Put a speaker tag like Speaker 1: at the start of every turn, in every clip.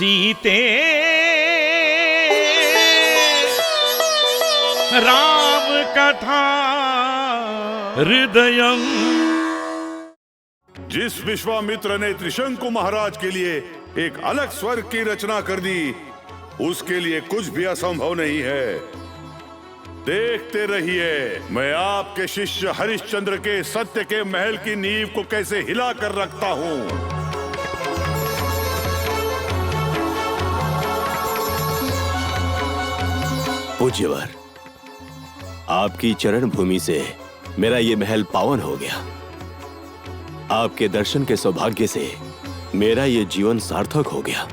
Speaker 1: सीते राम कथा हृदयम।
Speaker 2: जिस विश्वामित्र ने त्रिशंकु महाराज के लिए एक अलग स्वर्ग की रचना कर दी, उसके लिए कुछ भी असंभव नहीं है। देखते रहिए मैं आपके शिष्य हरिश्चंद्र के सत्य के महल की नींव को कैसे हिला कर रखता हूं।
Speaker 3: पूज्यवर, आपकी चरण भूमि से मेरा ये महल पावन हो गया। आपके दर्शन के सौभाग्य से मेरा ये जीवन सार्थक हो गया।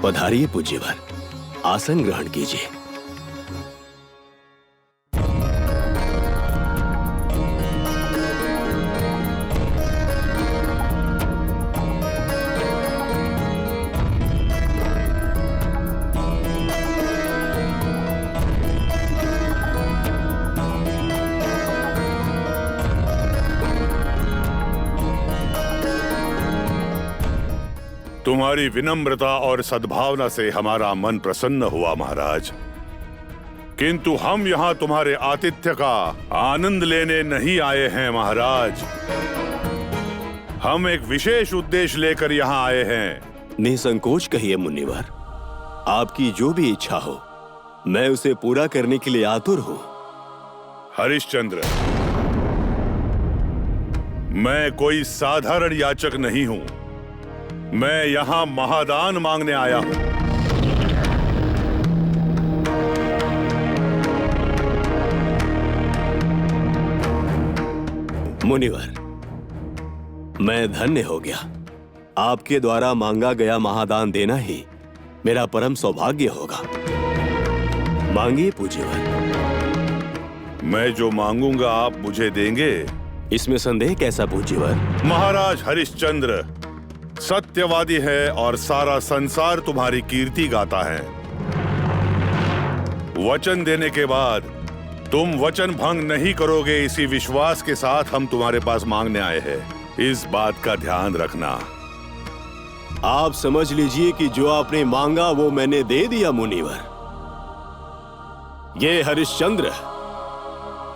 Speaker 3: पधारिए पूज्यवर, आसन ग्रहण कीजिए।
Speaker 2: तुम्हारी विनम्रता और सद्भावना से हमारा मन प्रसन्न हुआ महाराज, किंतु हम यहाँ तुम्हारे आतिथ्य का आनंद लेने नहीं आए हैं महाराज। हम एक विशेष उद्देश्य लेकर यहाँ आए हैं।
Speaker 3: निसंकोच कहिए मुनिवर, आपकी जो भी इच्छा हो मैं उसे पूरा करने के लिए आतुर हूँ।
Speaker 2: हरिश्चंद्र, मैं कोई साधारण याचक नहीं हूँ। मैं यहाँ महादान मांगने आया हूँ।
Speaker 3: मुनिवर, मैं धन्य हो गया। आपके द्वारा मांगा गया महादान देना ही मेरा परम सौभाग्य होगा। मांगिए पूज्यवर।
Speaker 2: मैं जो मांगूंगा आप मुझे देंगे?
Speaker 3: इसमें संदेह कैसा पूज्यवर?
Speaker 2: महाराज हरिश्चंद्र सत्यवादी है और सारा संसार तुम्हारी कीर्ति गाता है। वचन देने के बाद तुम वचन भंग नहीं करोगे, इसी विश्वास के साथ हम तुम्हारे पास मांगने आए हैं। इस बात का ध्यान रखना।
Speaker 3: आप समझ लीजिए कि जो आपने मांगा वो मैंने दे दिया मुनिवर। ये हरिश्चंद्र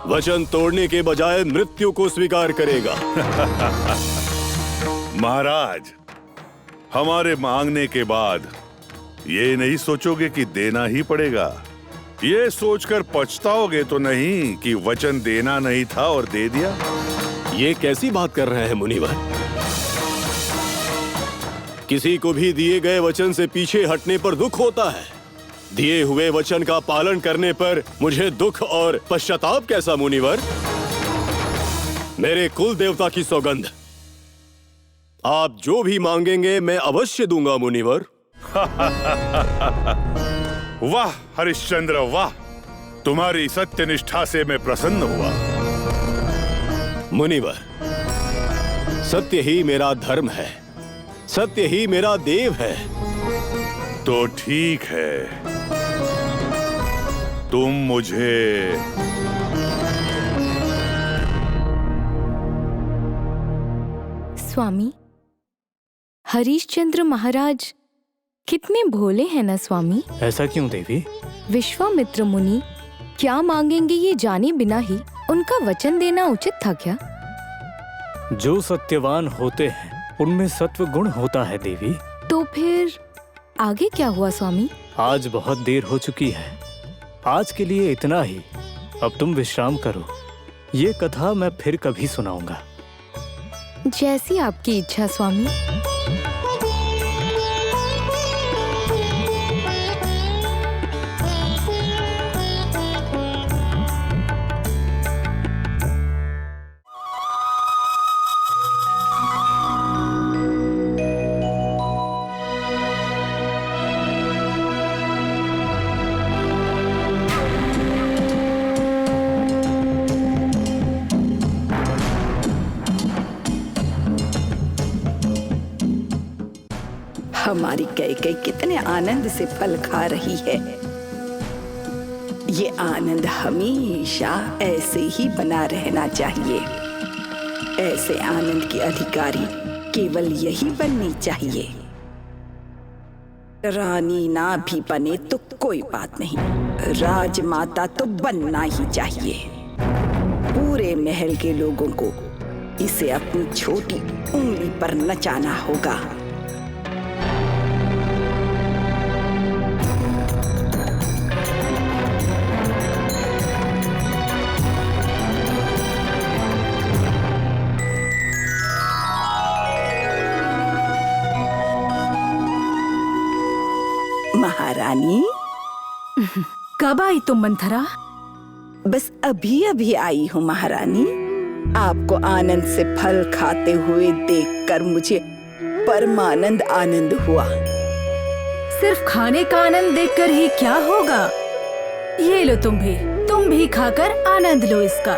Speaker 3: वचन तोड़ने के बजाय मृत्यु को स्वीकार करेगा।
Speaker 2: महाराज, हमारे मांगने के बाद ये नहीं सोचोगे कि देना ही पड़ेगा। ये सोचकर पछताओगे तो नहीं कि वचन देना नहीं था और दे दिया।
Speaker 3: ये कैसी बात कर रहे हैं मुनिवर? किसी को भी दिए गए वचन से पीछे हटने पर दुख होता है। दिए हुए वचन का पालन करने पर मुझे दुख और पश्चाताप कैसा मुनिवर? मेरे कुल देवता की सौगंध, आप जो भी मांगेंगे मैं अवश्य दूंगा मुनिवर।
Speaker 2: वाह हरिश्चंद्र वाह, तुम्हारी सत्यनिष्ठा से मैं प्रसन्न हुआ।
Speaker 3: मुनिवर, सत्य ही मेरा धर्म है, सत्य ही मेरा देव है।
Speaker 2: तो ठीक है, तुम मुझे
Speaker 4: स्वामी, हरिश्चंद्र महाराज कितने भोले हैं ना स्वामी।
Speaker 5: ऐसा क्यों देवी?
Speaker 4: विश्वामित्र मुनि क्या मांगेंगे ये जाने बिना ही उनका वचन देना उचित था क्या?
Speaker 5: जो सत्यवान होते हैं उनमें सत्व गुण होता है देवी।
Speaker 4: तो फिर आगे क्या हुआ स्वामी?
Speaker 5: आज बहुत देर हो चुकी है, आज के लिए इतना ही। अब तुम विश्राम करो, ये कथा मैं फिर कभी सुनाऊंगा।
Speaker 4: जैसी आपकी इच्छा स्वामी।
Speaker 6: हमारी कैकई कितने आनंद से फल खा रही है। ये आनंद हमेशा ऐसे ही बना रहना चाहिए। ऐसे आनंद की अधिकारी केवल यही बननी चाहिए। रानी ना भी बने तो कोई बात नहीं, राजमाता तो बनना ही चाहिए। पूरे महल के लोगों को इसे अपनी छोटी उंगली पर नचाना होगा। महारानी,
Speaker 7: कब आई तुम मंथरा?
Speaker 6: बस अभी अभी आई हूँ महारानी। आपको आनंद से फल खाते हुए देखकर मुझे परमानंद आनंद हुआ।
Speaker 7: सिर्फ खाने का आनंद देखकर ही क्या होगा? ये लो तुम भी खाकर आनंद लो इसका।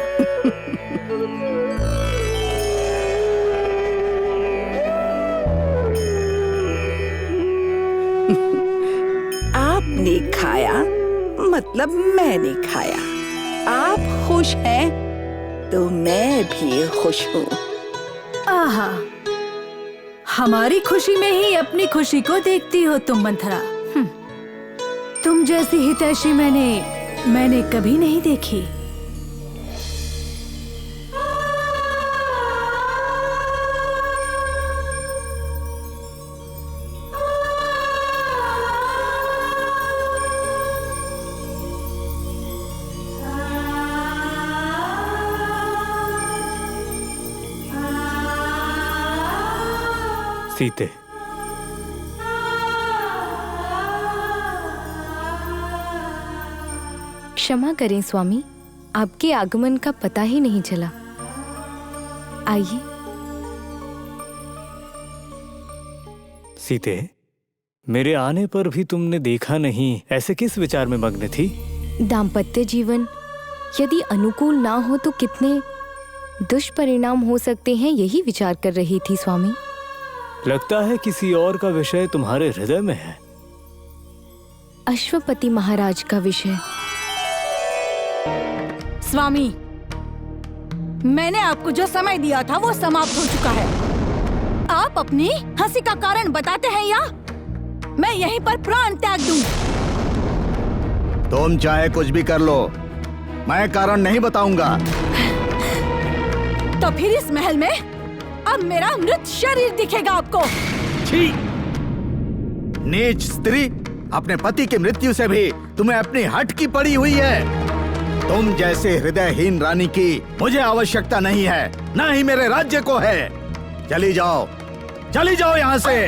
Speaker 6: आपने खाया मतलब मैंने खाया। आप खुश हैं तो मैं भी खुश हूँ।
Speaker 7: आहा, हमारी खुशी में ही अपनी खुशी को देखती हो तुम मंथरा। तुम जैसी हितैषी मैंने कभी नहीं देखी।
Speaker 5: सीते,
Speaker 4: क्षमा करें स्वामी, आपके आगमन का पता ही नहीं चला। आइए।
Speaker 5: सीते, मेरे आने पर भी तुमने देखा नहीं, ऐसे किस विचार में मग्न थी?
Speaker 4: दाम्पत्य जीवन यदि अनुकूल ना हो तो कितने दुष्परिणाम हो सकते हैं, यही विचार कर रही थी स्वामी।
Speaker 5: लगता है किसी और का विषय तुम्हारे हृदय में है।
Speaker 4: अश्वपति महाराज का विषय।
Speaker 7: स्वामी, मैंने आपको जो समय दिया था वो समाप्त हो चुका है। आप अपनी हंसी का कारण बताते हैं या मैं यहीं पर प्राण त्याग दूं?
Speaker 8: तुम चाहे कुछ भी कर लो, मैं कारण नहीं बताऊंगा।
Speaker 7: तो फिर इस महल में अब मेरा मृत शरीर दिखेगा आपको।
Speaker 8: छी! नीच स्त्री, अपने पति की मृत्यु से भी तुम्हें अपनी हट की पड़ी हुई है। तुम जैसे हृदयहीन रानी की मुझे आवश्यकता नहीं है, ना ही मेरे राज्य को है। चली जाओ यहाँ से।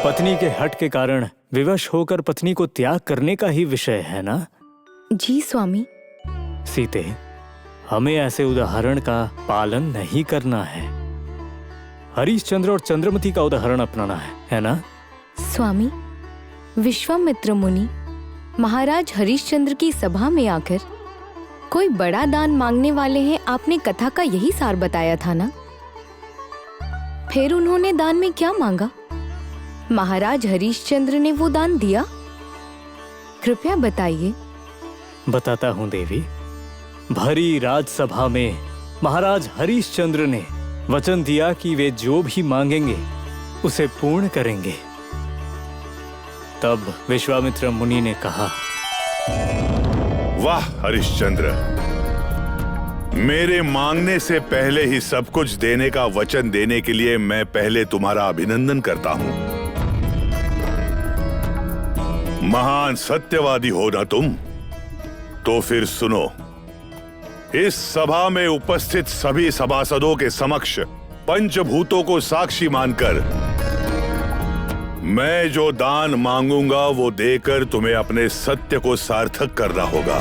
Speaker 5: पत्नी के हट के कारण विवश होकर पत्नी को त्याग करने का ही विषय है ना?
Speaker 4: जी स्वामी।
Speaker 5: सीते, हमें ऐसे उदाहरण का पालन नहीं करना है। हरिश्चंद्र और चंद्रमती का उदाहरण अपनाना है ना?
Speaker 4: स्वामी, विश्वामित्र मुनि महाराज हरिश्चंद्र की सभा में आकर कोई बड़ा दान मांगने वाले हैं, आपने कथा का यही सार बताया था ना? फिर उन्होंने दान में क्या मांगा? महाराज हरिश्चंद्र ने वो दान दिया? कृपया बताइए।
Speaker 5: बताता हूँ देवी। भरी राजसभा में महाराज हरिश्चंद्र ने वचन दिया कि वे जो भी मांगेंगे उसे पूर्ण करेंगे। तब विश्वामित्र मुनि ने कहा,
Speaker 2: वाह हरिश्चंद्र, मेरे मांगने से पहले ही सब कुछ देने का वचन देने के लिए मैं पहले तुम्हारा अभिनंदन करता हूं। महान सत्यवादी हो ना तुम? तो फिर सुनो, इस सभा में उपस्थित सभी सभासदों के समक्ष पंचभूतों को साक्षी मानकर मैं जो दान मांगूंगा वो देकर तुम्हें अपने सत्य को सार्थक करना होगा।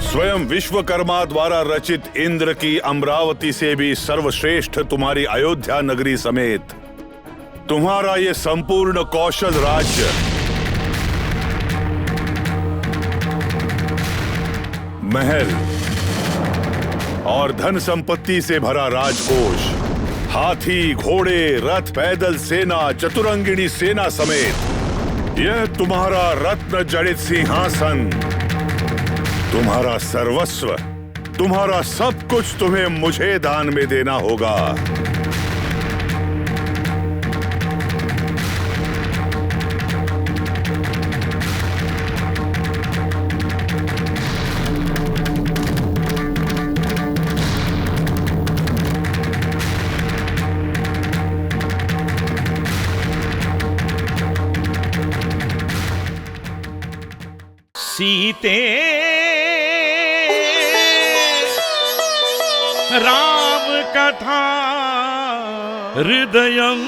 Speaker 2: स्वयं विश्वकर्मा द्वारा रचित इंद्र की अमरावती से भी सर्वश्रेष्ठ तुम्हारी अयोध्या नगरी समेत तुम्हारा ये संपूर्ण कौशल राज्य महल और धन संपत्ति से भरा राजकोष, हाथी, घोड़े, रथ, पैदल सेना, चतुरंगिणी सेना समेत यह तुम्हारा रत्न जड़ित सिंहासन, तुम्हारा सर्वस्व तुम्हारा सब कुछ तुम्हें मुझे दान में देना होगा।
Speaker 1: सीते राम कथा हृदयं